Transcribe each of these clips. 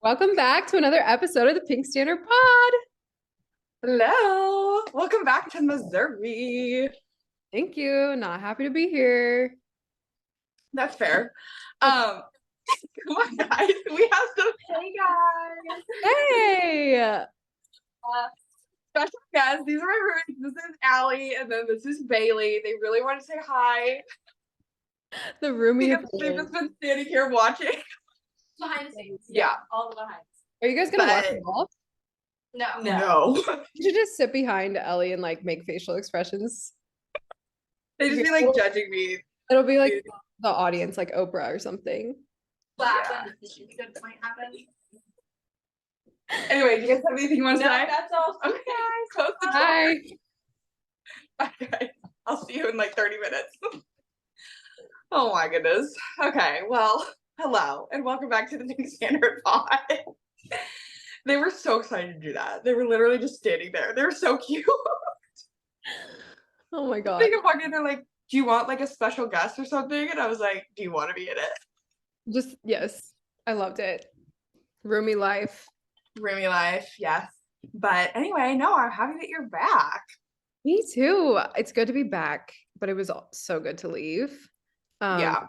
Welcome back to another episode of the Pink Standard Pod. Hello, welcome back to Missouri. Thank you. Not happy to be here. That's fair. Come on, guys. We have some hey guys. Hey, Special guests. These are my roommates. This is Allie, and then this is Bailey. They really want to say hi the roomie of because they've just been standing here watching. Behind the scenes. Yeah. All the behind. Are you guys gonna watch the ball? No. You should just sit behind Ellie and like make facial expressions. They just be like judging me. It'll be like the audience, like Oprah or something. Laugh Yeah. when the good point happens. Anyway, do you guys have anything you want to No, say? that's all. Okay, close the door. Hi. Bye, guys. I'll see you in like 30 minutes. Oh my goodness. Okay, well, hello and welcome back to the Pink Standard Pod. They were so excited to do that. They were literally just standing there. They were so cute. Oh my god. They kept walking in, they're like, do you want like a special guest or something? And I was like, do you want to be in it? Just yes, I loved it. Roomie life. Roomy life, yes. But anyway, no, I'm happy that you're back. Me too. It's good to be back, but it was so good to leave. Yeah.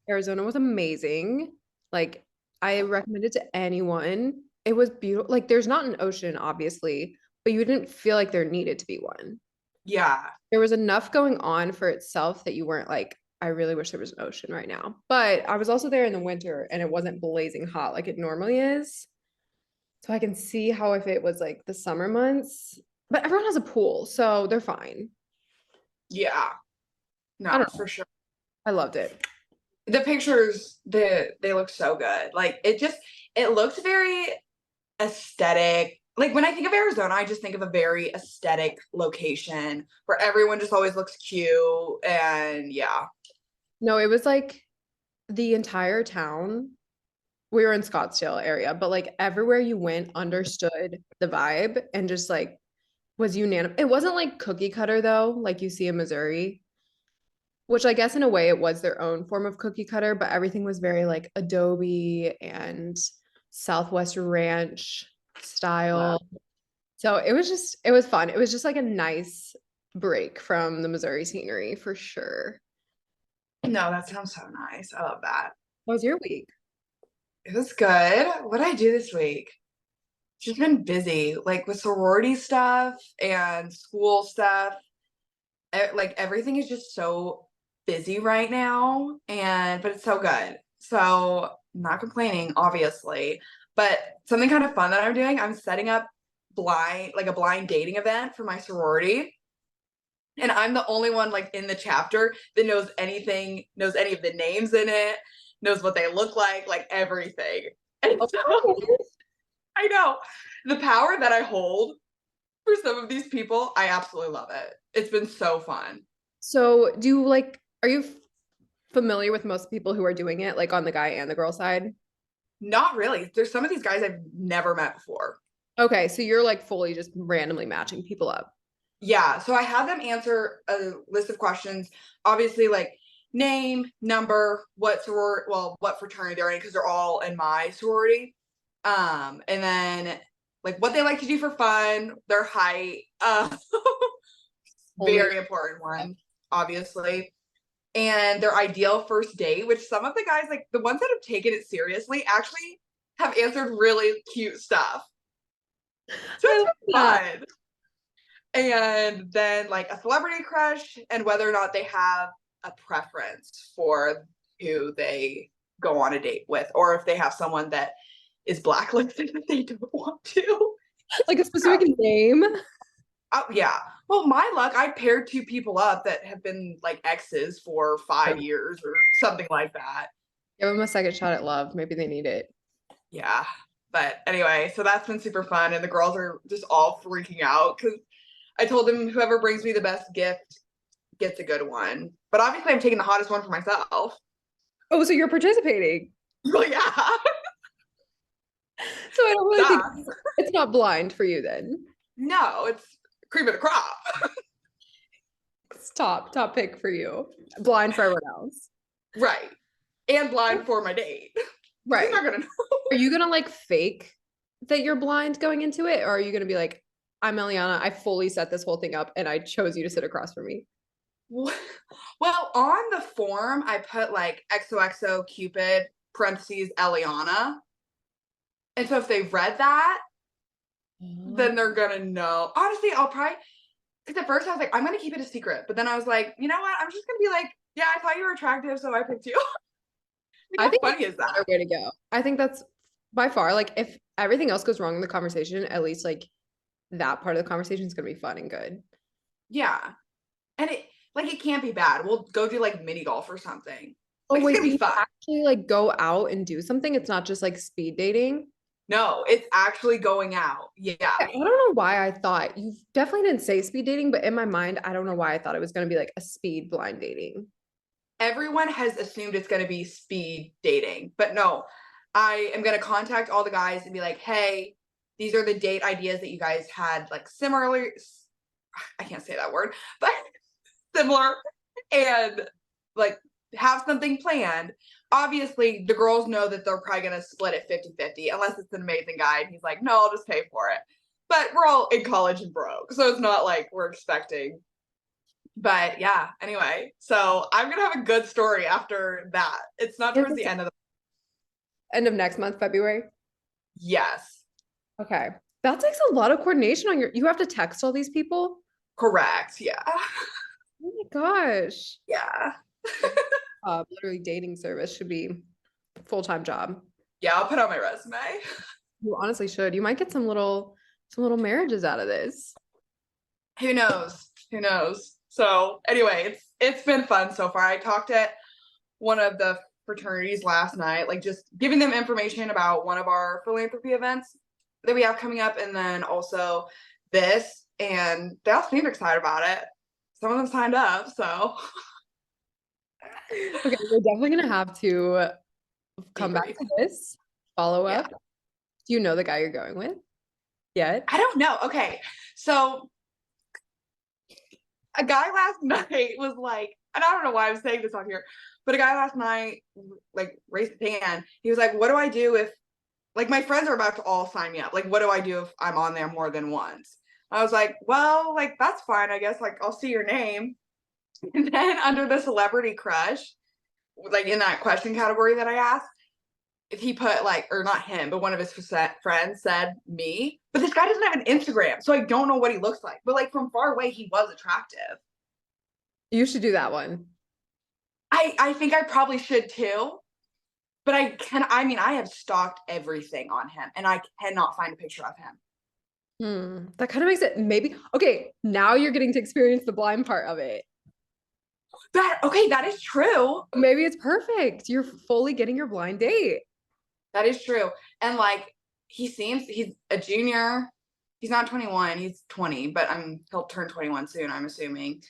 Arizona was amazing. Like, I recommend it to anyone. It was beautiful. Like, there's not an ocean, obviously, but you didn't feel like there needed to be one. Yeah. There was enough going on for itself that you weren't like, I really wish there was an ocean right now. But I was also there in the winter and it wasn't blazing hot like it normally is. So I can see how if it was like the summer months, but everyone has a pool, so they're fine. Yeah. I No, don't know. for sure. I loved it. The pictures, they look so good. Like it looked very aesthetic. Like when I think of Arizona, I just think of a very aesthetic location where everyone just always looks cute and yeah. No, it was like the entire town. We were in Scottsdale area, but like everywhere you went understood the vibe and just like was unanimous. It wasn't like cookie cutter though, like you see in Missouri, which I guess in a way it was their own form of cookie cutter, but everything was very like Adobe and Southwest Ranch style. Wow. So it was fun. It was just like a nice break from the Missouri scenery for sure. No, that sounds so nice. I love that. How was your week? It was good. What did I do this week? Just been busy, like with sorority stuff and school stuff. Like everything is just so busy right now, and but it's so good. So not complaining, obviously. But something kind of fun that I'm doing, I'm setting up like a blind dating event for my sorority. And I'm the only one like in the chapter that knows anything, knows any of the names in it, knows what they look like everything. And so I know the power that I hold for some of these people, I absolutely love it. It's been so fun. So, do you like, are you familiar with most people who are doing it, like on the guy and the girl side? Not really. There's some of these guys I've never met before. Okay, so you're like fully just randomly matching people up. Yeah, so I have them answer a list of questions. Obviously, like name, number, what fraternity they're in, because they're all in my sorority. And then like what they like to do for fun, their height, Only very important one, obviously. And their ideal first date, which some of the guys, like the ones that have taken it seriously, actually have answered really cute stuff. So it's been fun. And then like a celebrity crush and whether or not they have a preference for who they go on a date with, or if they have someone that is blacklisted that they don't want to. like a specific name. Oh yeah. Well, my luck, I paired two people up that have been like exes for 5 years or something like that. Give them a second shot at love. Maybe they need it. Yeah. But anyway, so that's been super fun. And the girls are just all freaking out because I told them whoever brings me the best gift gets a good one. But obviously, I'm taking the hottest one for myself. Oh, so you're participating. Well, yeah. So I don't really think Duh. it's not blind for you then. No, it's cream of the crop. It's top pick for you. Blind for everyone else. Right. And blind for my date. He's Right. not gonna know. Are you gonna like fake that you're blind going into it? Or are you gonna be like, I'm Eliana, I fully set this whole thing up and I chose you to sit across from me? Well, on the form, I put like XOXO Cupid parentheses Eliana. And so if they've read that, then they're gonna know. Honestly, I'll probably because at first I was like, I'm gonna keep it a secret. But then I was like, you know what? I'm just gonna be like, yeah, I thought you were attractive, so I picked you. Like, I how think funny that's is a better that? way to go. I think that's by far like if everything else goes wrong in the conversation, at least like that part of the conversation is gonna be fun and good. Yeah. And it can't be bad. We'll go do like mini golf or something. Oh Like it's wait, gonna so be you fun. actually like go out and do something? It's not just like speed dating? No, it's actually going out. Yeah. I don't know why I thought you definitely didn't say speed dating, but in my mind, I don't know why I thought it was gonna be like a speed blind dating. Everyone has assumed it's gonna be speed dating, but no, I am gonna contact all the guys and be like, hey, these are the date ideas that you guys had like similarly. I can't say that word, but similar and like have something planned. Obviously, the girls know that they're probably going to split it 50-50 unless it's an amazing guy and he's like, no, I'll just pay for it. But we're all in college and broke. So it's not like we're expecting. But yeah, anyway, so I'm going to have a good story after that. It's not Is towards the this end of the. end of next month, February? Yes, Okay. That takes a lot of coordination on you have to text all these people? correct. Yeah. Oh my gosh. Yeah. Literally dating service should be a full-time job. Yeah, I'll put on my resume. You honestly should. You might get some little marriages out of this. Who knows? Who knows? So anyway, it's been fun so far. I talked at one of the fraternities last night, like just giving them information about one of our philanthropy events that we have coming up, and then also this, and they all seemed excited about it. Some of them signed up, so Okay, we're definitely gonna have to come back debrief. to this, follow Yeah. up. Do you know the guy you're going with yet? I don't know. Okay, so a guy last night was like, and I don't know why I'm saying this on here, but a guy last night like raised his hand. He was like, "What do I do if like my friends are about to all sign me up? Like, what do I do if I'm on there more than once?" I was like, "Well, like that's fine, I guess. Like, I'll see your name." And then under the celebrity crush, like in that question category that I asked, if he put like, or not him, but one of his friends said me. But this guy doesn't have an Instagram, so I don't know what he looks like. But like from far away, he was attractive. You should do that one. I think I probably should too. But I mean, I have stalked everything on him and I cannot find a picture of him. That kind of makes it maybe okay. Now you're getting to experience the blind part of it. Okay, that is true. Maybe it's perfect. You're fully getting your blind date. That is true. And like he's a junior. He's not 21, he's 20, but he'll turn 21 soon, I'm assuming.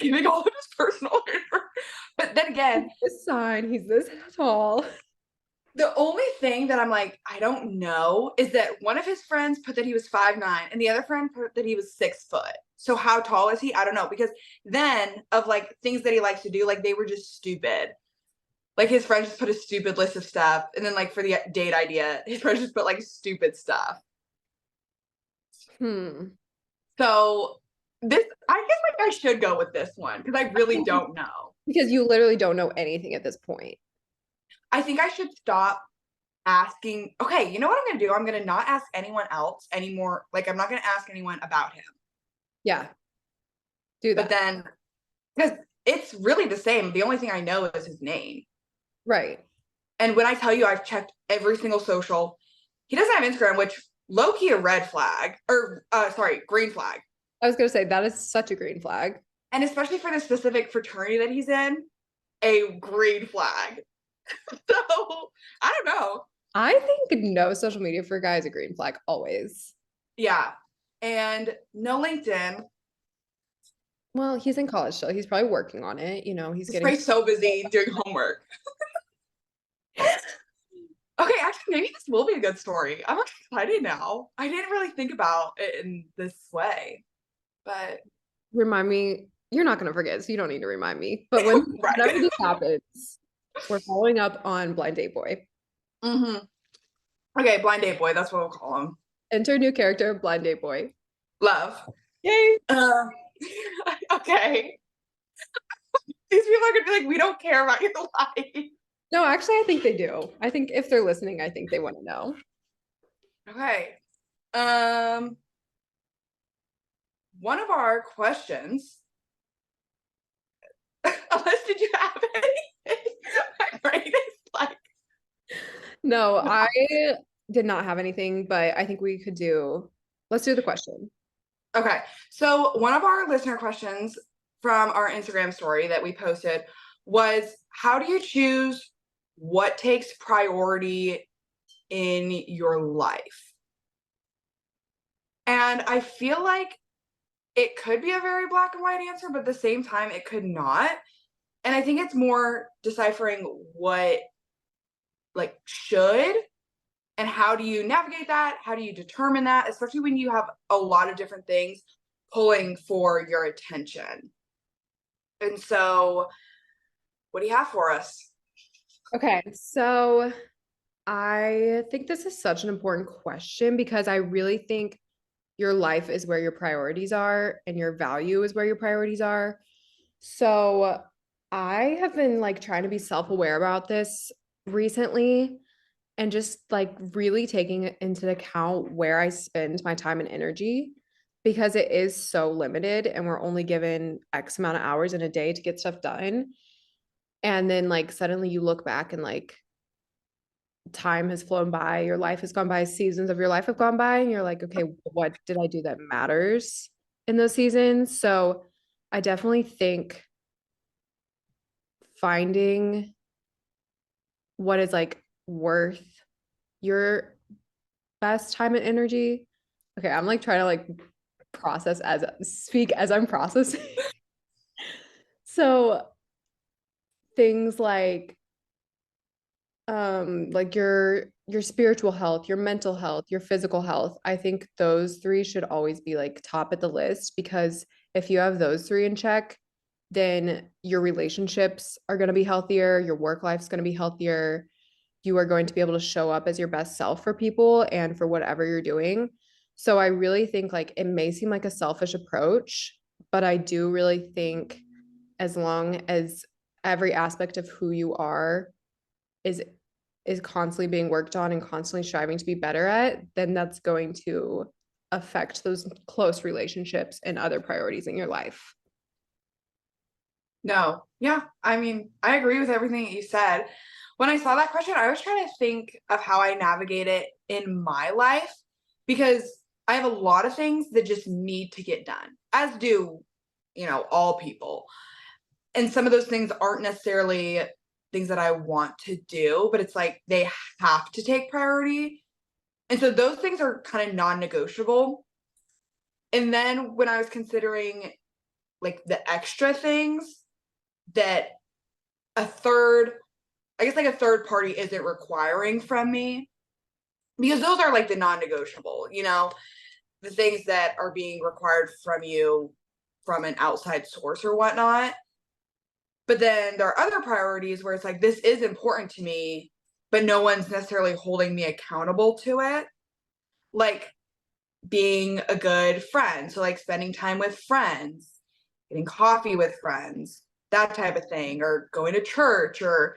Giving all of his personal info. But then again, This sign, he's this tall. the only thing that I'm like, I don't know is that one of his friends put that he was 5'9" and the other friend put that he was 6 foot. So how tall is he? I don't know. Because then of like things that he likes to do, like they were just stupid. Like his friends just put a stupid list of stuff. And then like for the date idea, his friends just put like stupid stuff. So this I guess like I should go with this one because I really don't know. Because you literally don't know anything at this point. I think I should stop asking. Okay, you know what I'm gonna do? I'm gonna not ask anyone else anymore. Like I'm not gonna ask anyone about him. Yeah. Do But that. then because it's really the same. The only thing I know is his name. Right. And when I tell you I've checked every single social, he doesn't have Instagram, which low key a red flag. Or sorry, green flag. I was gonna say that is such a green flag. And especially for the specific fraternity that he's in, a green flag. So I don't know. I think no social media for a guy is a green flag always. Yeah. And no LinkedIn. Well, he's in college still. He's probably working on it. He's He's getting probably so busy doing homework. Okay, actually, maybe this will be a good story. I'm excited now. I didn't really think about it in this way, but remind me. You're not gonna forget, so you don't need to remind me. But whenever right. this happens, We're following up on Blind Date Boy. Mm-hmm. Okay, blind date boy. That's what we'll call him. Enter new character, Blind Date Boy. Love. Yay! Okay. These people are gonna be like, we don't care about your life. No, actually, I think they do. I think if they're listening, I think they want to know. Okay. One of our questions. Unless did you have anything? My brain is like. No, I did not have anything, but I think we could let's do the question. Okay. So one of our listener questions from our Instagram story that we posted was, how do you choose what takes priority in your life? And I feel like it could be a very black and white answer, but at the same time, it could not. And I think it's more deciphering what like should and how do you navigate that? How do you determine that? Especially when you have a lot of different things pulling for your attention. And so, what do you have for us? Okay, so I think this is such an important question because I really think your life is where your priorities are and your value is where your priorities are. So I have been like trying to be self-aware about this recently and just like really taking into account where I spend my time and energy because it is so limited and we're only given X amount of hours in a day to get stuff done. And then like suddenly you look back and like time has flown by, your life has gone by, seasons of your life have gone by, and you're like, okay, what did I do that matters in those seasons? So I definitely think finding what is like worth your best time and energy. Okay, I'm like trying to like speak as I'm processing. So things like your spiritual health, your mental health, your physical health, I think those three should always be like top at the list because if you have those three in check, then your relationships are going to be healthier, your work life's going to be healthier, you are going to be able to show up as your best self for people and for whatever you're doing. So I really think like it may seem like a selfish approach, but I do really think as long as every aspect of who you are is is constantly being worked on and constantly striving to be better at, then that's going to affect those close relationships and other priorities in your life. No, yeah, I mean, I agree with everything that you said. When I saw that question, I was trying to think of how I navigate it in my life because I have a lot of things that just need to get done, as do, all people. And some of those things aren't necessarily things that I want to do, but it's like they have to take priority. And so those things are kind of non-negotiable. And then when I was considering like the extra things that a third, I guess like a third party isn't requiring from me, because those are like the non-negotiable, the things that are being required from you from an outside source or whatnot. But then there are other priorities where it's like, this is important to me, but no one's necessarily holding me accountable to it. Like being a good friend. So, like spending time with friends, getting coffee with friends, that type of thing, or going to church or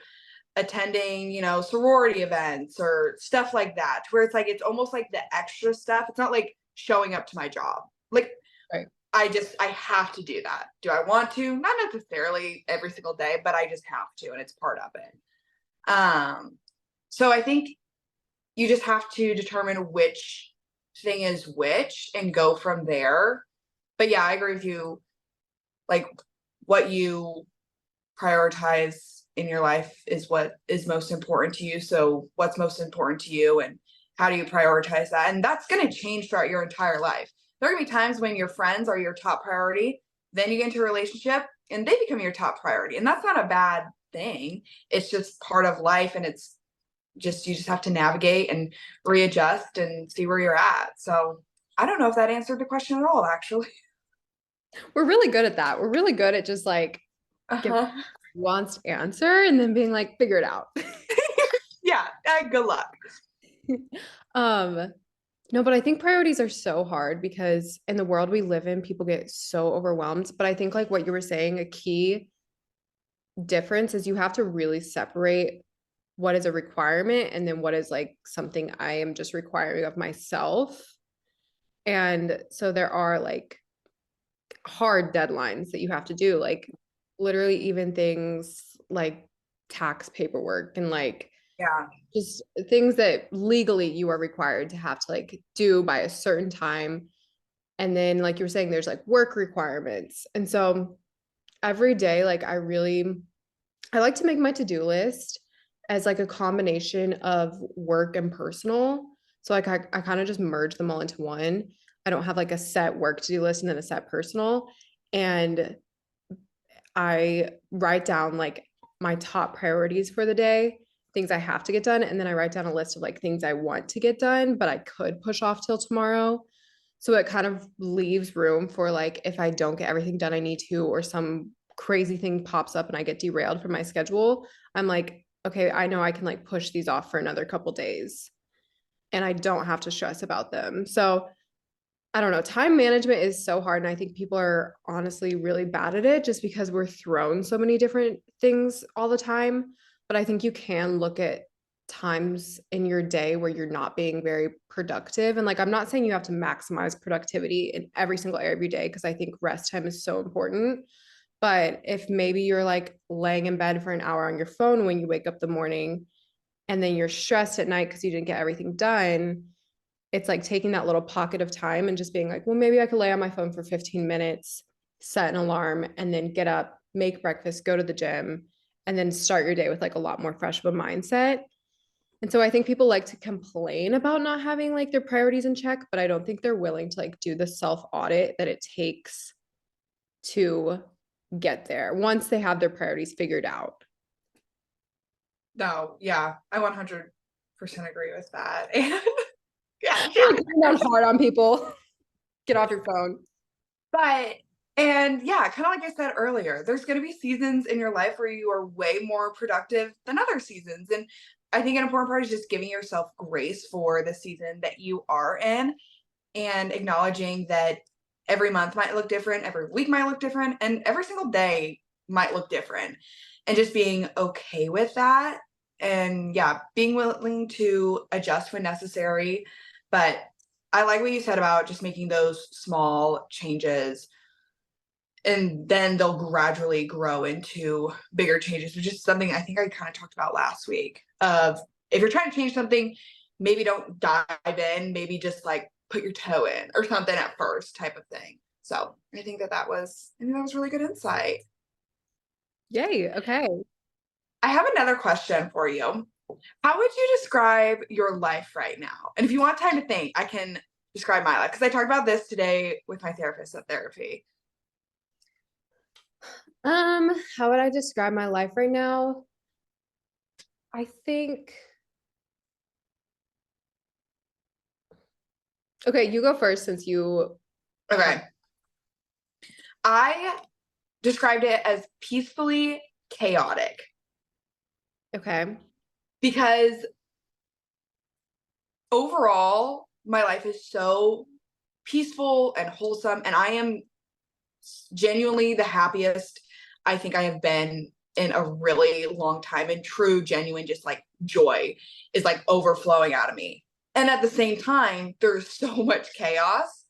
attending, sorority events or stuff like that, where it's like, it's almost like the extra stuff. It's not like showing up to my job. Like, Right. I have to do that. Do I want to? Not necessarily every single day, but I just have to, and it's part of it. So I think you just have to determine which thing is which and go from there. But yeah, I agree with you. Like what you prioritize in your life is what is most important to you. So what's most important to you and how do you prioritize that? And that's going to change throughout your entire life. There are going to be times when your friends are your top priority. Then you get into a relationship and they become your top priority. And that's not a bad thing. It's just part of life. And it's just, you just have to navigate and readjust and see where you're at. So I don't know if that answered the question at all, actually. We're really good at that. We're really good at just like Uh-huh. nuanced answer and then being like, figure it out. Yeah, good luck. Um, no, but I think priorities are so hard because in the world we live in, people get so overwhelmed. But I think like what you were saying, a key difference is you have to really separate what is a requirement and then what is like something I am just requiring of myself. And so there are like hard deadlines that you have to do, like literally even things like tax paperwork and like Yeah. just things that legally you are required to have to like do by a certain time. And then like you were saying, there's like work requirements. And so every day, like I like to make my to-do list as like a combination of work and personal. So like I kind of just merge them all into one. I don't have like a set work to-do list and then a set personal. And I write down like my top priorities for the day, things I have to get done. And then I write down a list of like things I want to get done, but I could push off till tomorrow. So it kind of leaves room for like if I don't get everything done I need to, or some crazy thing pops up and I get derailed from my schedule, I'm like, okay, I know I can like push these off for another couple days and I don't have to stress about them. So I don't know, time management is so hard. And I think people are honestly really bad at it just because we're thrown so many different things all the time. But I think you can look at times in your day where you're not being very productive. And like, I'm not saying you have to maximize productivity in every single area of your day because I think rest time is so important. But if maybe you're like laying in bed for an hour on your phone when you wake up the morning and then you're stressed at night because you didn't get everything done, it's like taking that little pocket of time and just being like, well, maybe I could lay on my phone for 15 minutes, set an alarm, and then get up, make breakfast, go to the gym, and then start your day with like a lot more fresh of a mindset. And so I think people like to complain about not having like their priorities in check, but I don't think they're willing to like do the self audit that it takes to get there once they have their priorities figured out. No, yeah, I 100% agree with that. And yeah, Not hard on people. Get off your phone. but and yeah, kind of like I said earlier, there's going to be seasons in your life where you are way more productive than other seasons. And I think an important part is just giving yourself grace for the season that you are in and acknowledging that every month might look different, every week might look different, and every single day might look different. And just being okay with that. And yeah, being willing to adjust when necessary. But I like what you said about just making those small changes and then they'll gradually grow into bigger changes, which is something I think I kind of talked about last week. Of if you're trying to change something, maybe don't dive in, maybe just like put your toe in or something at first, type of thing. So I think that was really good insight. Yay. Okay. I have another question for you. How would you describe your life right now? And if you want time to think, I can describe my life because I talked about this today with my therapist at therapy. How would I describe my life right now? I think, okay, you go first since you, Okay. I described it as peacefully chaotic okay. because overall, my life is so peaceful and wholesome, and I am genuinely the happiest I think I have been in a really long time. And true, genuine, just like joy is like overflowing out of me. And at the same time, there's so much chaos.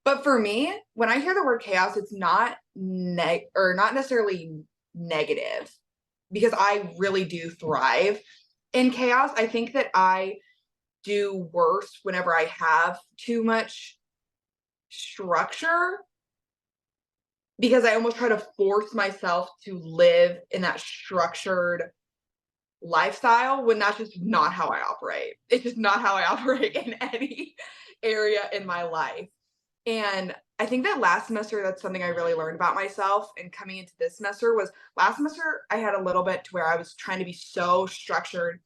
But for me, when I hear the word chaos, it's not not necessarily negative because I really do thrive in chaos. I think that I do worse whenever I have too much structure because I almost try to force myself to live in that structured lifestyle when that's just not how I operate. It's just not how I operate in any area in my life. And I think that last semester, that's something I really learned about myself. And coming into this semester was last semester, I had a little bit to where I was trying to be so structured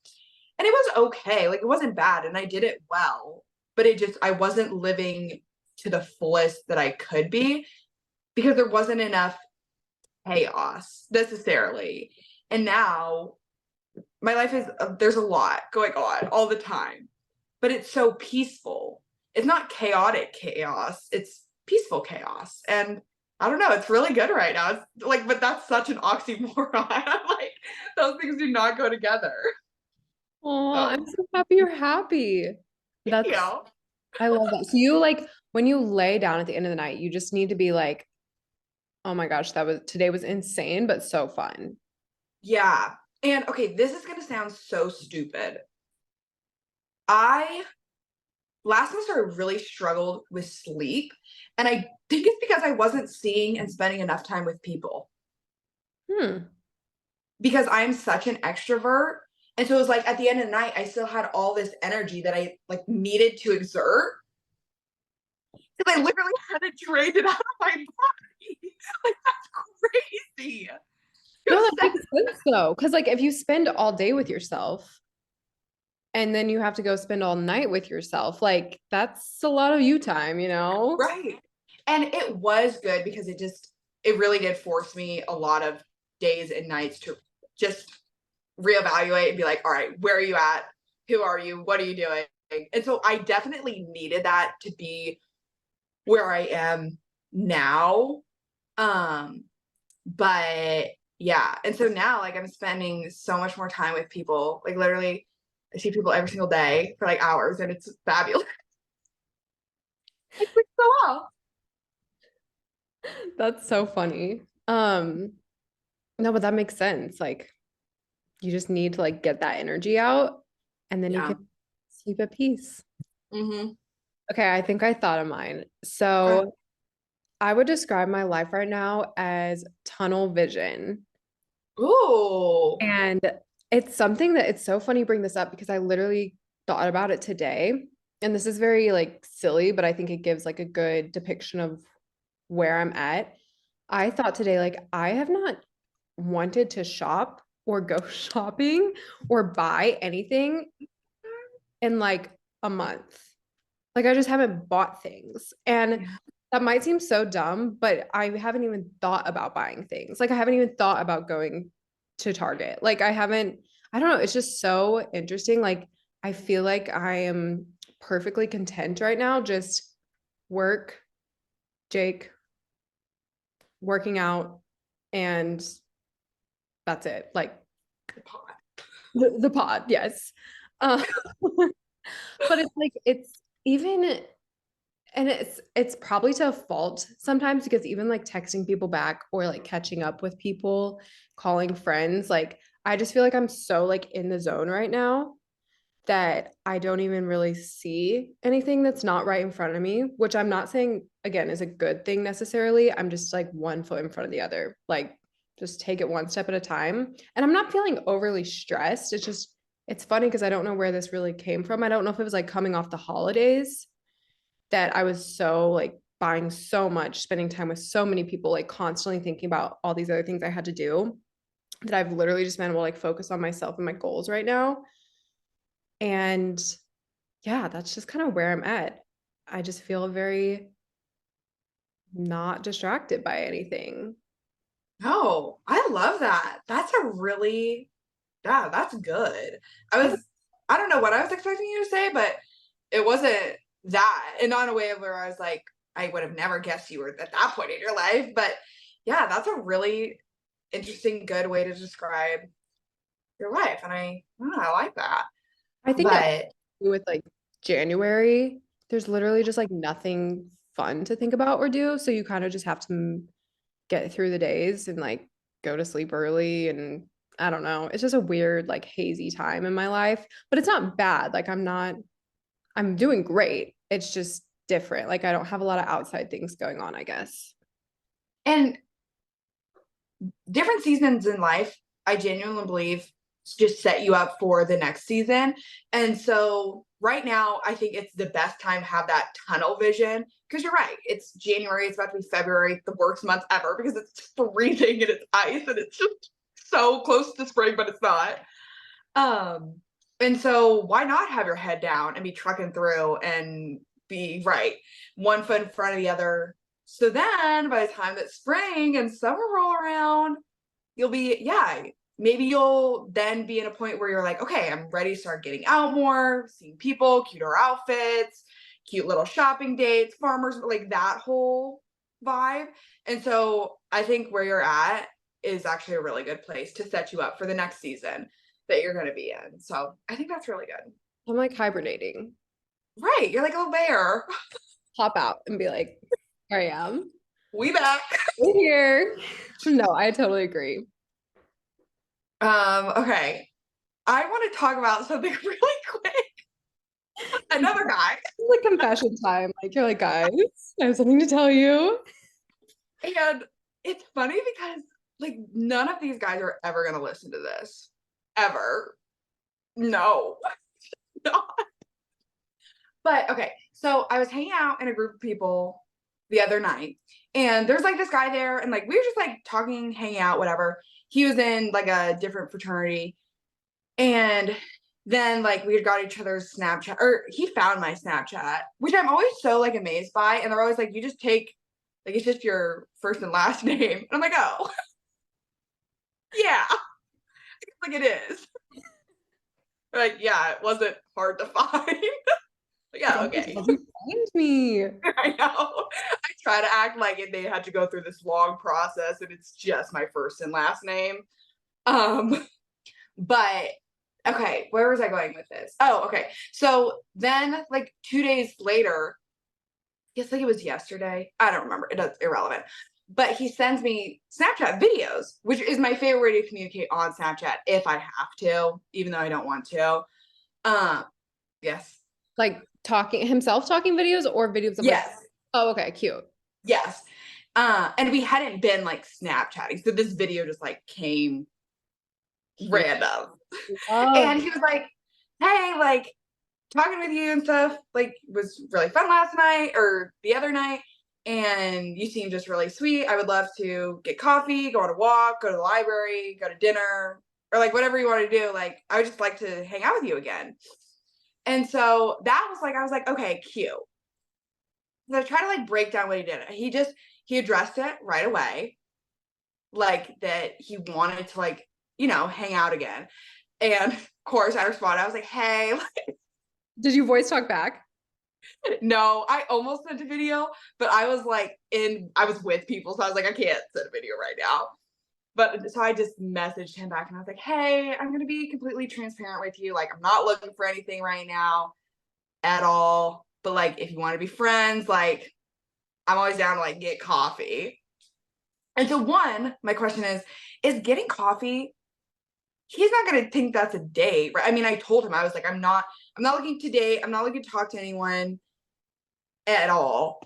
and it was okay. Like it wasn't bad and I did it well, but I wasn't living to the fullest that I could be because there wasn't enough chaos necessarily. And now my life is there's a lot going on all the time, but it's so peaceful. It's not chaotic chaos, it's peaceful chaos. And I don't know, it's really good right now. It's like, but that's such an oxymoron. I'm like, those things do not go together. Oh, I'm So, so happy you're happy. you That's know, I love that. So you like when you lay down at the end of the night, you just need to be like, oh my gosh, that was today was insane, but so fun. yeah. And okay, this is gonna sound so stupid. I last semester I really struggled with sleep, and I think it's because I wasn't seeing and spending enough time with people. Hmm. Because I'm such an extrovert. And so it was like at the end of the night, I still had all this energy that I like needed to exert. Because I literally had to drain it out of my body. Like that's crazy. It No, was that makes sense though. Because like if you spend all day with yourself and then you have to go spend all night with yourself, like that's a lot of you time, you know? right. And it was good because it really did force me a lot of days and nights to just reevaluate and be like, all right, where are you at? Who are you? What are you doing? And so I definitely needed that to be where I am now. Um, but yeah, and so now like I'm spending so much more time with people. Like literally, I see people every single day for like hours, and it's fabulous. It's like so well. That's so funny. No, but that makes sense. Like you just need to like get that energy out and then you Yeah. can sleep at peace. Mm-hmm. Okay, I think I thought of mine. Okay. So I would describe my life right now as tunnel vision. Ooh. And it's something that it's so funny you bring this up because I literally thought about it today. And this is very like silly, but I think it gives like a good depiction of where I'm at. I thought today, like, I have not wanted to shop or go shopping or buy anything in like a month. Like, I just haven't bought things. And Yeah. that might seem so dumb, but I haven't even thought about buying things. Like, I haven't even thought about going to Target. Like, I don't know. It's just so interesting. Like, I feel like I am perfectly content right now, just work, Jake, working out, and that's it. Like, the pod, yes. Uh, but it's like, it's even and it's probably to a fault sometimes because even like texting people back or like catching up with people, calling friends, like I just feel like I'm so like in the zone right now that I don't even really see anything that's not right in front of me, which I'm not saying again is a good thing necessarily. I'm just like one foot in front of the other. Like just take it one step at a time. And I'm not feeling overly stressed. It's just it's funny because I don't know where this really came from. I don't know if it was like coming off the holidays that I was so like buying so much, spending time with so many people, like constantly thinking about all these other things I had to do that I've literally just been able to like focus on myself and my goals right now. And yeah, that's just kind of where I'm at. I just feel very not distracted by anything. No, I love that. That's a really yeah, that's good. Yeah. I don't know what I was expecting you to say, but it wasn't that. And not in a way where I was like, I would have never guessed you were at that point in your life. But yeah, that's a really interesting, good way to describe your life. And I don't know, I like that. I think that But with like January, there's literally just like nothing fun to think about or do. So you kind of just have to get through the days and like go to sleep early. And I don't know. It's just a weird, like hazy time in my life, but it's not bad. Like I'm doing great. It's just different. Like I don't have a lot of outside things going on, I guess. and different seasons in life, I genuinely believe just set you up for the next season. And so right now, I think it's the best time to have that tunnel vision because you're right. It's January, it's about to be February, the worst month ever because it's freezing and it's ice and it's just so close to spring, but it's not. Um, and so why not have your head down and be trucking through and be right, one foot in front of the other, So then by the time that spring and summer roll around, you'll be, yeah, maybe you'll then be in a point where you're like, okay, I'm ready to start getting out more, seeing people, cuter outfits, cute little shopping dates, farmers, like that whole vibe. And so I think where you're at is actually a really good place to set you up for the next season that you're going to be in. So I think that's really good. I'm like hibernating. Right. You're like a little bear. Pop out and be like, here I am. We back. We're here. No, I totally agree. Okay. I want to talk about something really quick. Another guy. It's like confession time. Like you're like, guys, I have something to tell you. And it's funny because like none of these guys are ever gonna listen to this. Ever. No. Not. But okay, so I was hanging out in a group of people the other night, and there's like this guy there, and like we were just like talking, hanging out, whatever. He was in like a different fraternity, and then like we had got each other's Snapchat, or he found my Snapchat, which I'm always so like amazed by. And they're always like, you just take like it's just your first and last name. And I'm like, oh, yeah, like it is. Like, yeah, it wasn't hard to find. But yeah, okay. Find me. I know. I try to act like they had to go through this long process and it's just my first and last name. But okay, where was I going with this? Oh, okay. So then like 2 days later, I guess like it was yesterday. I don't remember. It's irrelevant. But he sends me Snapchat videos, which is my favorite way to communicate on Snapchat if I have to, even though I don't want to. Yes. Like talking himself talking videos or videos of like, Yes. oh, okay, cute. Yes. And we hadn't been like Snapchatting. So this video just like came random. Oh, And he was like, hey, like talking with you and stuff, like was really fun last night or the other night. And you seem just really sweet. I would love to get coffee, go on a walk, go to the library, go to dinner, or like whatever you want to do. Like, I would just like to hang out with you again. And so that was like, I was like, okay, cute. So I try to like break down what he did. He addressed it right away, like that he wanted to like, hang out again. And of course I responded, I was like, hey, did you voice talk back? no, I almost sent a video, but I was with people. So I was like, I can't send a video right now. But so I just messaged him back and I was like, hey, I'm going to be completely transparent with you. Like, I'm not looking for anything right now at all. But like, if you want to be friends, like, I'm always down to like get coffee. And so my question is getting coffee, he's not going to think that's a date, right? I mean, I told him, I was like, I'm not looking to date. I'm not looking to talk to anyone at all.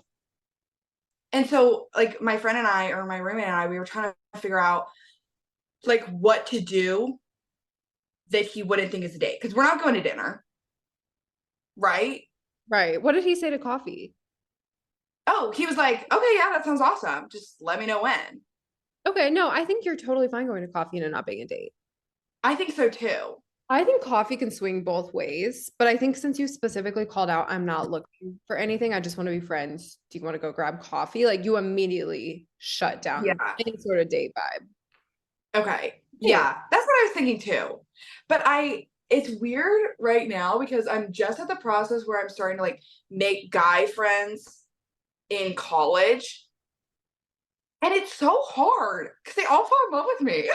And so like my friend and I, or my roommate and I, we were trying to figure out like what to do that he wouldn't think is a date. Because we're not going to dinner. Right? Right. What did he say to coffee? Oh, he was like, okay, yeah, that sounds awesome. Just let me know when. Okay, no, I think you're totally fine going to coffee and it not being a date. I think so too. I think coffee can swing both ways, but I think since you specifically called out, I'm not looking for anything. I just want to be friends. Do you want to go grab coffee? Like you immediately shut down Yeah. any sort of date vibe. Okay. Yeah, that's what I was thinking too. But it's weird right now because I'm just at the process where I'm starting to like make guy friends in college. And it's so hard because they all fall in love with me.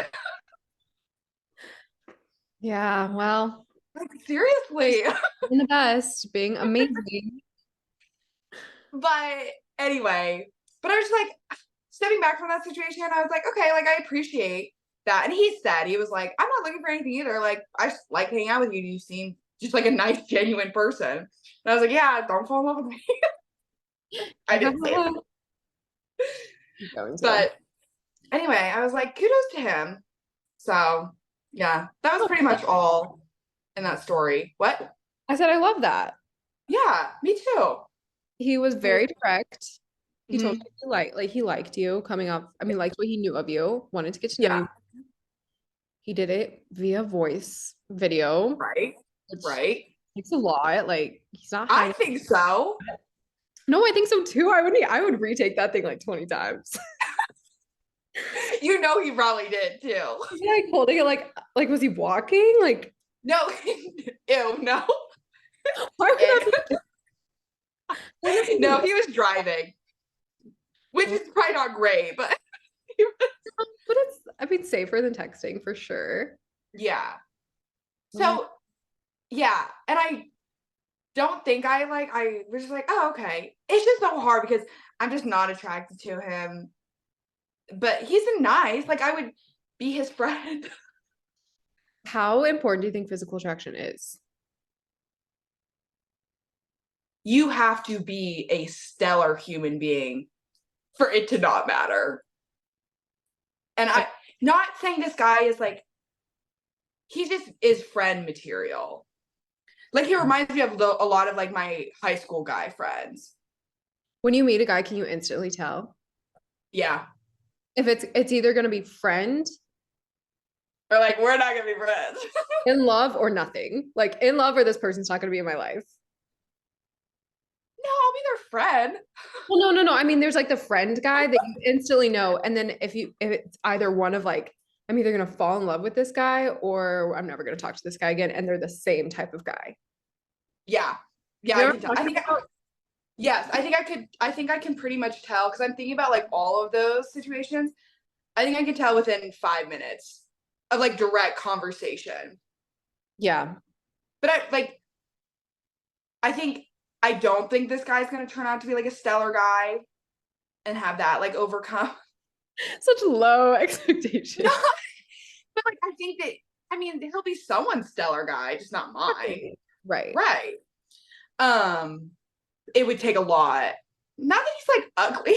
Yeah, well, Like, seriously. being the best, being amazing. But anyway, but I was just like stepping back from that situation. I was like, okay, like I appreciate that. And he was like, I'm not looking for anything either. Like, I just like hanging out with you. You seem just like a nice, genuine person. And I was like, yeah, don't fall in love with me. I didn't say that. But anyway, I was like, kudos to him. So yeah, that was pretty much all in that story. What? I said I love that. Yeah, me too. He was very direct. He Mhm. told me he liked you coming up. I mean, liked what he knew of you, wanted to get to know Yeah. you. He did it via voice video. Right. Which Right. takes a lot. Like he's not I hiding. think so. No, I think so too. I would retake that thing like 20 times. You know he probably did too. Was he like holding it like was he walking? Like No, ew, no. why would that be? Why would that be- No, he was driving, which is probably not great, but But it's, I mean, safer than texting for sure. yeah. Mhm. So yeah, and I don't think I was just like, oh, okay. It's just so hard because I'm just not attracted to him. But he's nice. Like I would be his friend. How important do you think physical attraction is? You have to be a stellar human being for it to not matter. And I not saying this guy is like he just is friend material. Like he reminds me of a lot of like my high school guy friends. When you meet a guy, can you instantly tell Yeah. if it's either going to be friend, Or like we're not gonna be friends. in love, or nothing? Like in love, or this person's not going to be in my life. No, I'll be their friend. Well, no. I mean, there's like the friend guy that you instantly know, and then if it's either one of like, I'm either gonna fall in love with this guy or I'm never gonna talk to this guy again, and they're the same type of guy. Yeah. Yeah, You know I what can I'm tell. talking about? Yes, I think I can pretty much tell because I'm thinking about like all of those situations. I think I can tell within 5 minutes of like direct conversation. Yeah. But I think I don't think this guy's gonna turn out to be like a stellar guy and have that like overcome. Such low expectations. No, but like I think that I mean he'll be someone's stellar guy, just not mine. Right. Right. It would take a lot. Not that he's like ugly.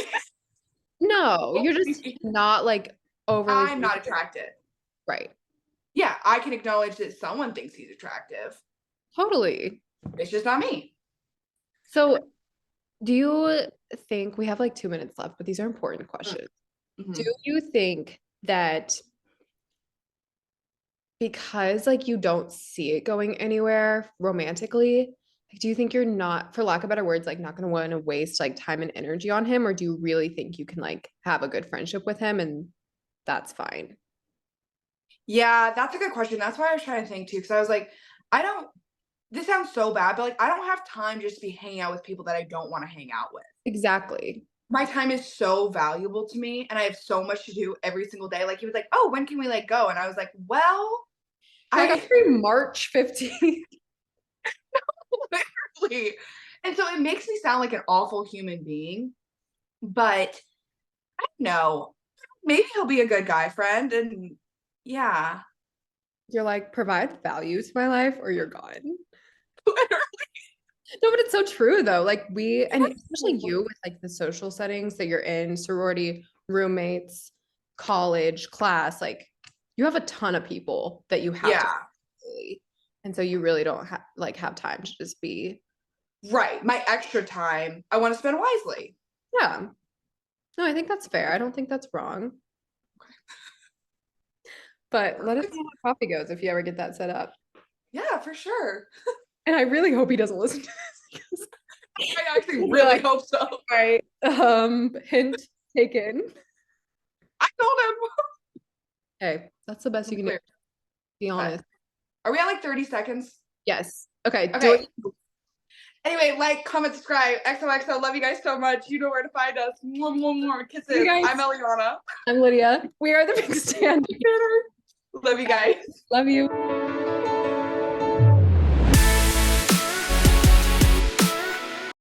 No, you're just not like overly. I'm not attracted. Right. Yeah, I can acknowledge that someone thinks he's attractive. Totally. It's just not me. So, do you think we have like 2 minutes left, but these are important questions. Mhm. Do you think that because like you don't see it going anywhere romantically, like, do you think you're not, for lack of better words, like not going to want to waste like time and energy on him, or do you really think you can like have a good friendship with him and that's fine? Yeah, that's a good question. That's why I was trying to think too, because I was like, I don't, this sounds so bad, but like, I don't have time just to be hanging out with people that I don't want to hang out with. Exactly. My time is so valuable to me, and I have so much to do every single day. Like, he was like, oh, when can we like go? And I was like, well, Like I after March 15th. literally. And so it makes me sound like an awful human being, but I don't know. Maybe he'll be a good guy friend, and yeah. You're like, provide value to my life or you're gone. Literally. No, but it's so true though. Like we, and That's especially so you with like the social settings that you're in, sorority, roommates, college, class, like you have a ton of people that you have to Yeah, really, and so you really don't have time to just be, right. My extra time I want to spend wisely. yeah. No, I think that's fair. I don't think that's wrong. But let us know how coffee goes if you ever get that set up. Yeah, for sure. And I really hope he doesn't listen to this because I actually really hope so. right. Hint taken. I told him. Hey, that's the best you can do. Clear. Be honest. Are we at like 30 seconds? Yes. Okay. Okay. Anyway, like, comment, subscribe. XOXO. Love you guys so much. You know where to find us. More kisses. You guys. I'm Eliana. I'm Lydia. We are the Big Stand. Love you guys. Love you.